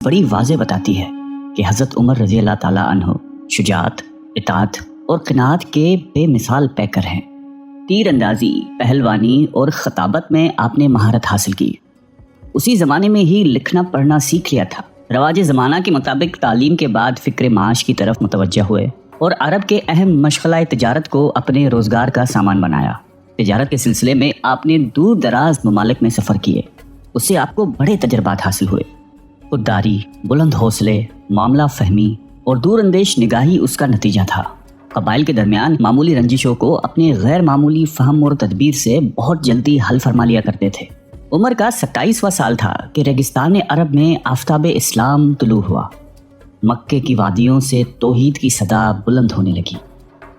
بڑی واضح بتاتی ہے کہ حضرت عمر رضی اللہ تعالیٰ عنہ شجاعت، اطاعت اور قناعت کے بے مثال پیکر ہیں۔ تیر اندازی، پہلوانی اور خطابت میں آپ نے مہارت حاصل کی۔ اسی زمانے میں ہی لکھنا پڑھنا سیکھ لیا تھا۔ رواج زمانہ کے مطابق تعلیم کے بعد فکر معاش کی طرف متوجہ ہوئے اور عرب کے اہم مشغلہ تجارت کو اپنے روزگار کا سامان بنایا۔ تجارت کے سلسلے میں آپ نے دور دراز ممالک میں سفر کیے، اس سے آپ کو بڑے تجربات حاصل ہوئے۔ خودداری، بلند حوصلے، معاملہ فہمی اور دور اندیش نگاہی اس کا نتیجہ تھا۔ قبائل کے درمیان معمولی رنجشوں کو اپنے غیر معمولی فہم اور تدبیر سے بہت جلدی حل فرما لیا کرتے تھے۔ عمر کا 27واں سال تھا کہ ریگستان عرب میں آفتاب اسلام طلوع ہوا۔ مکے کی وادیوں سے توحید کی صدا بلند ہونے لگی۔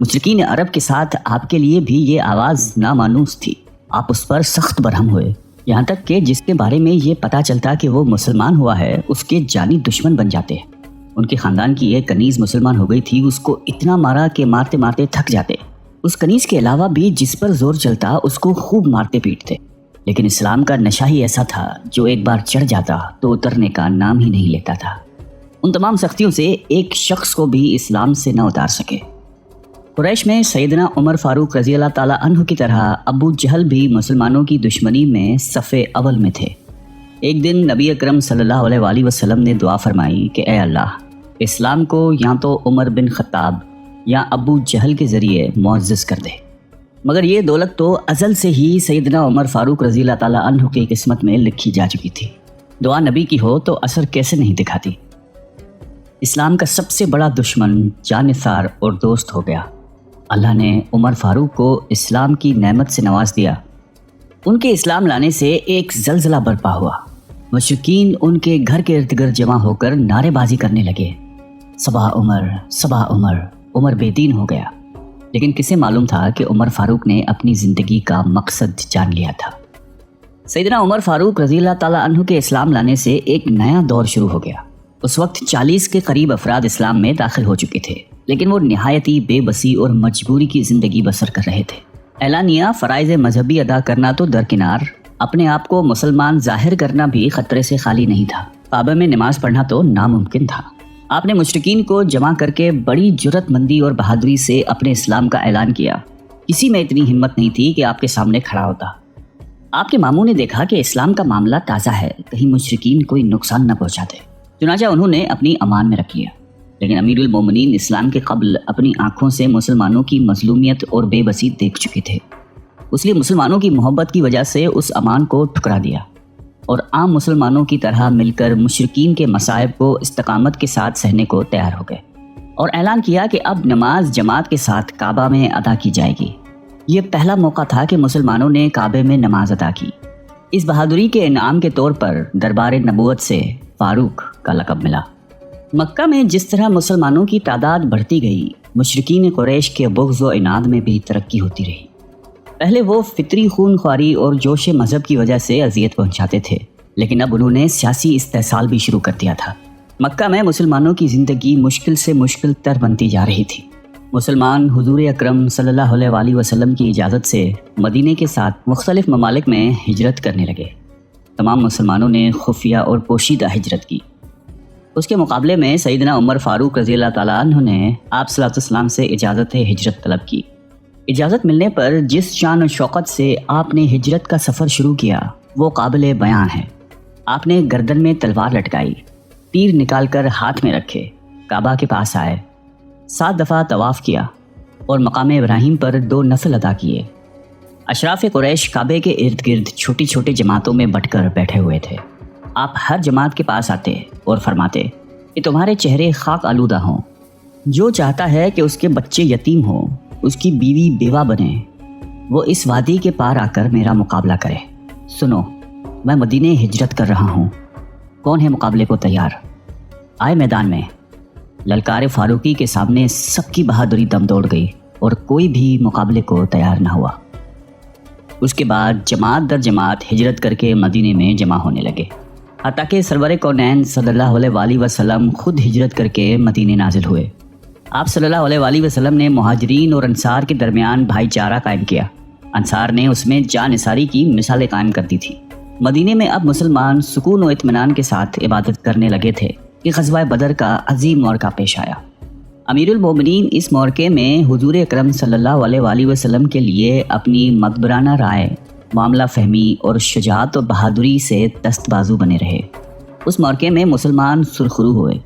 مشرکین عرب کے ساتھ آپ کے لیے بھی یہ آواز نامانوس تھی۔ آپ اس پر سخت برہم ہوئے، یہاں تک کہ جس کے بارے میں یہ پتہ چلتا کہ وہ مسلمان ہوا ہے اس کے جانی دشمن بن جاتے۔ ان کے خاندان کی ایک کنیز مسلمان ہو گئی تھی، اس کو اتنا مارا کہ مارتے مارتے تھک جاتے۔ اس کنیز کے علاوہ بھی جس پر زور چلتا اس کو خوب مارتے پیٹتے۔ لیکن اسلام کا نشہ ہی ایسا تھا جو ایک بار چڑھ جاتا تو اترنے کا نام ہی نہیں لیتا تھا۔ ان تمام سختیوں سے ایک شخص کو بھی اسلام سے نہ اتار سکے۔ قریش میں سیدنا عمر فاروق رضی اللہ تعالیٰ عنہ کی طرح ابو جہل بھی مسلمانوں کی دشمنی میں صف اول میں تھے۔ ایک دن نبی اکرم صلی اللہ علیہ وآلہ وسلم نے دعا فرمائی کہ اے اللہ، اسلام کو یا تو عمر بن خطاب یا ابو جہل کے ذریعے معزز کر دے۔ مگر یہ دولت تو ازل سے ہی سیدنا عمر فاروق رضی اللہ تعالیٰ عنہ کی قسمت میں لکھی جا چکی تھی۔ دعا نبی کی ہو تو اثر کیسے نہیں دکھاتی۔ اسلام کا سب سے بڑا دشمن جانثار اور دوست ہو گیا۔ اللہ نے عمر فاروق کو اسلام کی نعمت سے نواز دیا۔ ان کے اسلام لانے سے ایک زلزلہ برپا ہوا۔ مشرکین ان کے گھر کے ارد گرد جمع ہو کر نعرے بازی کرنے لگے، صبا عمر، صبا عمر۔ عمر بے دین ہو گیا، لیکن کسے معلوم تھا کہ عمر فاروق نے اپنی زندگی کا مقصد جان لیا تھا۔ سیدنا عمر فاروق رضی اللہ تعالیٰ عنہ کے اسلام لانے سے ایک نیا دور شروع ہو گیا۔ اس وقت 40 کے قریب افراد اسلام میں داخل ہو چکے تھے، لیکن وہ نہایتی بے بسی اور مجبوری کی زندگی بسر کر رہے تھے۔ اعلانیہ فرائض مذہبی ادا کرنا تو درکنار، اپنے آپ کو مسلمان ظاہر کرنا بھی خطرے سے خالی نہیں تھا۔ کعبہ میں نماز پڑھنا تو ناممکن تھا۔ آپ نے مشرکین کو جمع کر کے بڑی جرأت مندی اور بہادری سے اپنے اسلام کا اعلان کیا۔ کسی میں اتنی ہمت نہیں تھی کہ آپ کے سامنے کھڑا ہوتا۔ آپ کے ماموں نے دیکھا کہ اسلام کا معاملہ تازہ ہے، کہیں مشرکین کوئی نقصان نہ پہنچاتے، چنانچہ انہوں نے اپنی امان میں رکھ لیا۔ لیکن امیر المومنین اسلام کے قبل اپنی آنکھوں سے مسلمانوں کی مظلومیت اور بے بسی دیکھ چکے تھے، اس لیے مسلمانوں کی محبت کی وجہ سے اس امان کو ٹھکرا دیا اور عام مسلمانوں کی طرح مل کر مشرکین کے مصائب کو استقامت کے ساتھ سہنے کو تیار ہو گئے، اور اعلان کیا کہ اب نماز جماعت کے ساتھ کعبہ میں ادا کی جائے گی۔ یہ پہلا موقع تھا کہ مسلمانوں نے کعبے میں نماز ادا کی۔ اس بہادری کے انعام کے طور پر دربار نبوت سے فاروق کا لقب ملا۔ مکہ میں جس طرح مسلمانوں کی تعداد بڑھتی گئی، مشرکین قریش کے بغض و عناد میں بھی ترقی ہوتی رہی۔ پہلے وہ فطری خون خواری اور جوش مذہب کی وجہ سے اذیت پہنچاتے تھے، لیکن اب انہوں نے سیاسی استحصال بھی شروع کر دیا تھا۔ مکہ میں مسلمانوں کی زندگی مشکل سے مشکل تر بنتی جا رہی تھی۔ مسلمان حضور اکرم صلی اللہ علیہ وآلہ وسلم کی اجازت سے مدینے کے ساتھ مختلف ممالک میں ہجرت کرنے لگے۔ تمام مسلمانوں نے خفیہ اور پوشیدہ ہجرت کی۔ اس کے مقابلے میں سیدنا عمر فاروق رضی اللہ تعالیٰ عنہ نے آپ صلی اللہ علیہ وسلم سے اجازت ہجرت طلب کی۔ اجازت ملنے پر جس شان و شوقت سے آپ نے ہجرت کا سفر شروع کیا وہ قابل بیان ہے۔ آپ نے گردن میں تلوار لٹکائی، تیر نکال کر ہاتھ میں رکھے، کعبہ کے پاس آئے، 7 دفعہ طواف کیا اور مقام ابراہیم پر 2 نفل ادا کیے۔ اشراف قریش کعبے کے ارد گرد چھوٹی چھوٹی جماعتوں میں بٹ کر بیٹھے ہوئے تھے۔ آپ ہر جماعت کے پاس آتے اور فرماتے کہ تمہارے چہرے خاک آلودہ ہوں، جو چاہتا ہے کہ اس کے بچے یتیم ہوں، اس کی بیوی بیوہ بنے، وہ اس وادی کے پار آ کر میرا مقابلہ کرے۔ سنو، میں مدینے ہجرت کر رہا ہوں، کون ہے مقابلے کو تیار؟ آئے میدان میں۔ للکار فاروقی کے سامنے سب کی بہادری دم دوڑ گئی اور کوئی بھی مقابلے کو تیار نہ ہوا۔ اس کے بعد جماعت در جماعت ہجرت کر کے مدینے میں جمع ہونے لگے، حتیٰ کہ سرور کونین صلی اللہ علیہ وآلہ وسلم خود ہجرت کر کے مدینے نازل ہوئے۔ آپ صلی اللہ علیہ وآلہ وسلم نے مہاجرین اور انصار کے درمیان بھائی چارہ قائم کیا۔ انصار نے اس میں جان نثاری کی مثالیں قائم کر دی تھی۔ مدینے میں اب مسلمان سکون و اطمینان کے ساتھ عبادت کرنے لگے تھے کہ غزوہ بدر کا عظیم موقع پیش آیا۔ امیر المومنین اس موقع میں حضور اکرم صلی اللہ علیہ وآلہ وسلم کے لیے اپنی مدبرانہ رائے، معاملہ فہمی اور شجاعت و بہادری سے دست بازو بنے رہے۔ اس موقع میں مسلمان سرخرو ہوئے،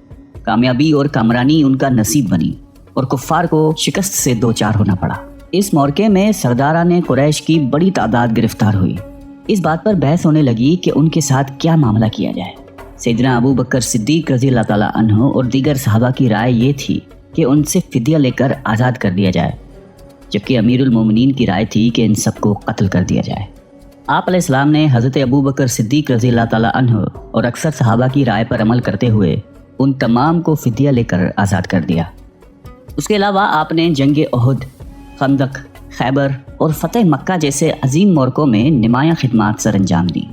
کامیابی اور کامرانی ان کا نصیب بنی اور کفار کو شکست سے دوچار ہونا پڑا۔ اس موقع میں سرداران قریش کی بڑی تعداد گرفتار ہوئی۔ اس بات پر بحث ہونے لگی کہ ان کے ساتھ کیا معاملہ کیا جائے۔ سیدنا ابو بکر صدیق رضی اللہ تعالیٰ عنہ اور دیگر صحابہ کی رائے یہ تھی کہ ان سے فدیہ لے کر آزاد کر دیا جائے، جبکہ امیر المومنین کی رائے تھی کہ ان سب کو قتل کر دیا جائے۔ آپ علیہ السلام نے حضرت ابو بکر صدیق رضی اللہ تعالیٰ عنہ اور اکثر صحابہ کی رائے پر عمل کرتے ہوئے ان تمام کو فدیہ لے کر آزاد کر دیا۔ اس کے علاوہ آپ نے جنگ احد، خندق، خیبر اور فتح مکہ جیسے عظیم موقعوں میں نمایاں خدمات سر انجام دیں۔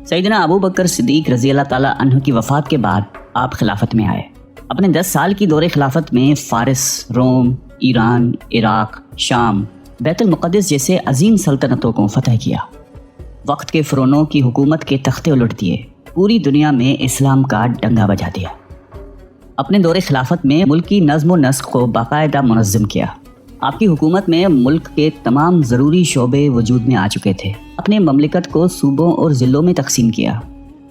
سیدنا ابو بکر صدیق رضی اللہ تعالیٰ عنہ کی وفات کے بعد آپ خلافت میں آئے۔ اپنے 10 سال کی دور خلافت میں فارس، روم، ایران، عراق، شام، بیت المقدس جیسے عظیم سلطنتوں کو فتح کیا، وقت کے فرعونوں کی حکومت کے تختے الٹ دیے، پوری دنیا میں اسلام کا ڈنگا بجا دیا۔ اپنے دور خلافت میں ملکی نظم و نسق کو باقاعدہ منظم کیا۔ آپ کی حکومت میں ملک کے تمام ضروری شعبے وجود میں آ چکے تھے۔ اپنے مملکت کو صوبوں اور ضلعوں میں تقسیم کیا۔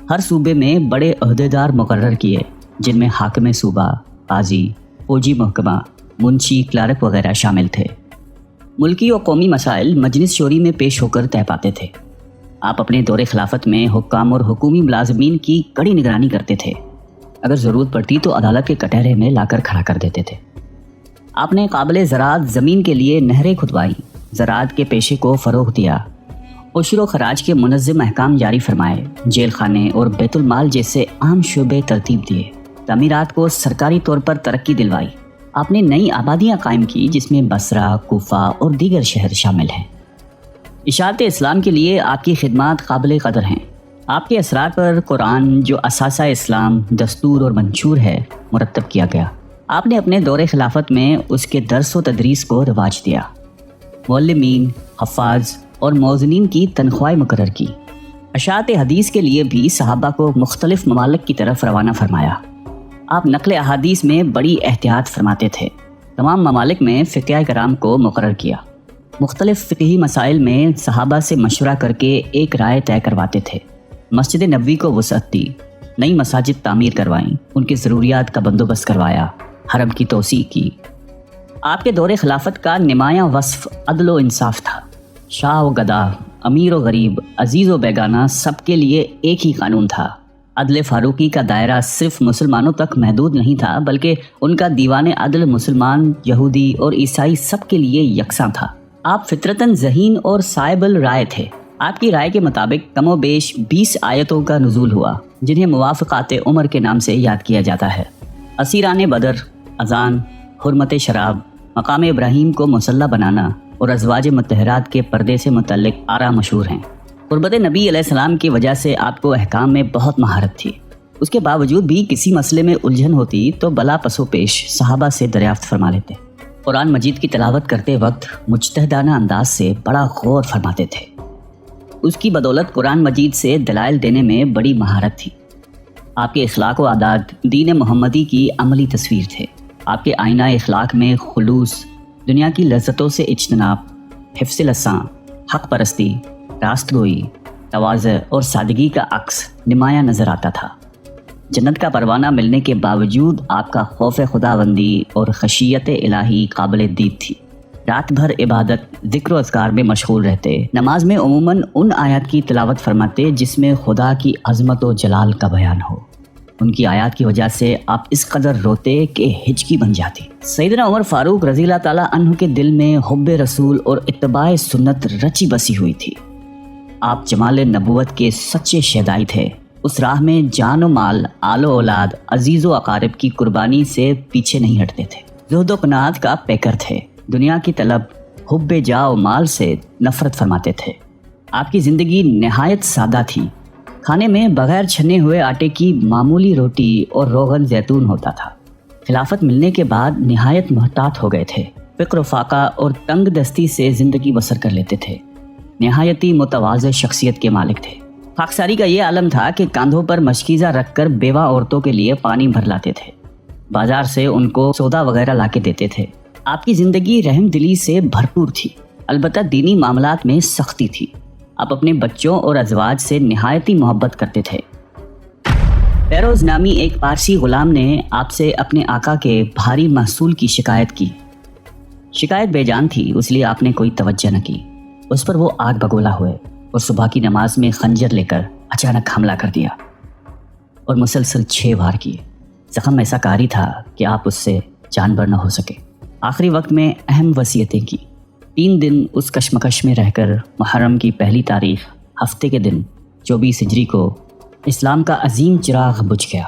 ہر صوبے میں بڑے عہدیدار مقرر کیے، جن میں حاکم صوبہ، قاضی، فوجی محکمہ، منشی، کلارک وغیرہ شامل تھے۔ ملکی و قومی مسائل مجلس شوری میں پیش ہو کر طے پاتے تھے۔ آپ اپنے دور خلافت میں حکام اور حکومی ملازمین کی کڑی نگرانی کرتے تھے۔ اگر ضرورت پڑتی تو عدالت کے کٹہرے میں لا کر کھڑا کر دیتے تھے۔ آپ نے قابل زراعت زمین کے لیے نہریں کھدوائیں، زراعت کے پیشے کو فروغ دیا، عشر و خراج کے منظم احکام جاری فرمائے، جیل خانے اور بیت المال جیسے عام شعبے ترتیب دیے، تعمیرات کو سرکاری طور پر ترقی دلوائی۔ آپ نے نئی آبادیاں قائم کی جس میں بصرہ، کوفہ اور دیگر شہر شامل ہیں۔ اشاعت اسلام کے لیے آپ کی خدمات قابل قدر ہیں۔ آپ کے اثرات پر قرآن جو اساسہ اسلام، دستور اور منشور ہے، مرتب کیا گیا۔ آپ نے اپنے دور خلافت میں اس کے درس و تدریس کو رواج دیا، معلمین، حفاظ اور موزنین کی تنخواہیں مقرر کی۔ اشاعت حدیث کے لیے بھی صحابہ کو مختلف ممالک کی طرف روانہ فرمایا۔ آپ نقل احادیث میں بڑی احتیاط فرماتے تھے۔ تمام ممالک میں فقیہ کرام کو مقرر کیا۔ مختلف فقہی مسائل میں صحابہ سے مشورہ کر کے ایک رائے طے کرواتے تھے۔ مسجد نبوی کو وسعت دی، نئی مساجد تعمیر کروائیں، ان کی ضروریات کا بندوبست کروایا، حرم کی توسیع کی۔ آپ کے دور خلافت کا نمایاں وصف عدل و انصاف تھا۔ شاہ و گدا، امیر و غریب، عزیز و بیگانہ، سب کے لیے ایک ہی قانون تھا۔ عدل فاروقی کا دائرہ صرف مسلمانوں تک محدود نہیں تھا، بلکہ ان کا دیوان عدل مسلمان، یہودی اور عیسائی سب کے لیے یکساں تھا۔ آپ فطرتاً ذہین اور صائب الرائے تھے۔ آپ کی رائے کے مطابق کم و بیش 20 آیتوں کا نزول ہوا، جنہیں موافقات عمر کے نام سے یاد کیا جاتا ہے۔ اسیران بدر، اذان، حرمت شراب، مقام ابراہیم کو مسلح بنانا اور ازواج مطہرات کے پردے سے متعلق آراء مشہور ہیں۔ قربت نبی علیہ السلام کی وجہ سے آپ کو احکام میں بہت مہارت تھی۔ اس کے باوجود بھی کسی مسئلے میں الجھن ہوتی تو بلا پسو پیش صحابہ سے دریافت فرما لیتے۔ قرآن مجید کی تلاوت کرتے وقت مجتہدانہ انداز سے بڑا غور فرماتے تھے۔ اس کی بدولت قرآن مجید سے دلائل دینے میں بڑی مہارت تھی۔ آپ کے اخلاق و عادات دین محمدی کی عملی تصویر تھے۔ آپ کے آئینہ اخلاق میں خلوص، دنیا کی لذتوں سے اجتناب، حفظ لساں، حق پرستی، راست گوئی، تواضع اور سادگی کا عکس نمایاں نظر آتا تھا۔ جنت کا پروانہ ملنے کے باوجود آپ کا خوف خداوندی اور خشیت الہی قابل دید تھی۔ رات بھر عبادت، ذکر و اذکار میں مشغول رہتے۔ نماز میں عموماً ان آیات کی تلاوت فرماتے جس میں خدا کی عظمت و جلال کا بیان ہو۔ ان کی آیات کی وجہ سے آپ اس قدر روتے کہ ہچکی بن جاتی۔ سیدنا عمر فاروق رضی اللہ تعالیٰ عنہ کے دل میں حب رسول اور اتباع سنت رچی بسی ہوئی تھی۔ آپ جمال نبوت کے سچے شیدائی تھے۔ اس راہ میں جان و مال، آل و اولاد، عزیز و اقارب کی قربانی سے پیچھے نہیں ہٹتے تھے۔ زہد و قناعت کا پیکر تھے۔ دنیا کی طلب، حب جاہ و مال سے نفرت فرماتے تھے۔ آپ کی زندگی نہایت سادہ تھی۔ کھانے میں بغیر چھنے ہوئے آٹے کی معمولی روٹی اور روغن زیتون ہوتا تھا۔ خلافت ملنے کے بعد نہایت محتاط ہو گئے تھے۔ فقر و فاقہ اور تنگ دستی سے زندگی بسر کر لیتے تھے۔ نہایتی متواضع شخصیت کے مالک تھے۔ خاکساری کا یہ عالم تھا کہ کاندھوں پر مشکیزہ رکھ کر بیوہ عورتوں کے لیے پانی بھر لاتے تھے، بازار سے ان کو سودا وغیرہ لا کے دیتے تھے۔ آپ کی زندگی رحم دلی سے بھرپور تھی، البتہ دینی معاملات میں سختی تھی۔ آپ اپنے بچوں اور ازواج سے نہایتی محبت کرتے تھے۔ فیروز نامی ایک پارسی غلام نے آپ سے اپنے آقا کے بھاری محصول کی شکایت کی۔ شکایت بے جان تھی، اس لیے آپ نے کوئی توجہ نہ کی۔ اس پر وہ آگ بگولا ہوئے اور صبح کی نماز میں خنجر لے کر اچانک حملہ کر دیا اور مسلسل 6 وار کیے۔ زخم ایسا کاری تھا کہ آپ اس سے جانبر نہ ہو سکے۔ آخری وقت میں اہم وصیتیں کی۔ 3 دن اس کشمکش میں رہ کر محرم کی پہلی تاریخ ہفتے کے دن 24 ہجری کو اسلام کا عظیم چراغ بجھ گیا۔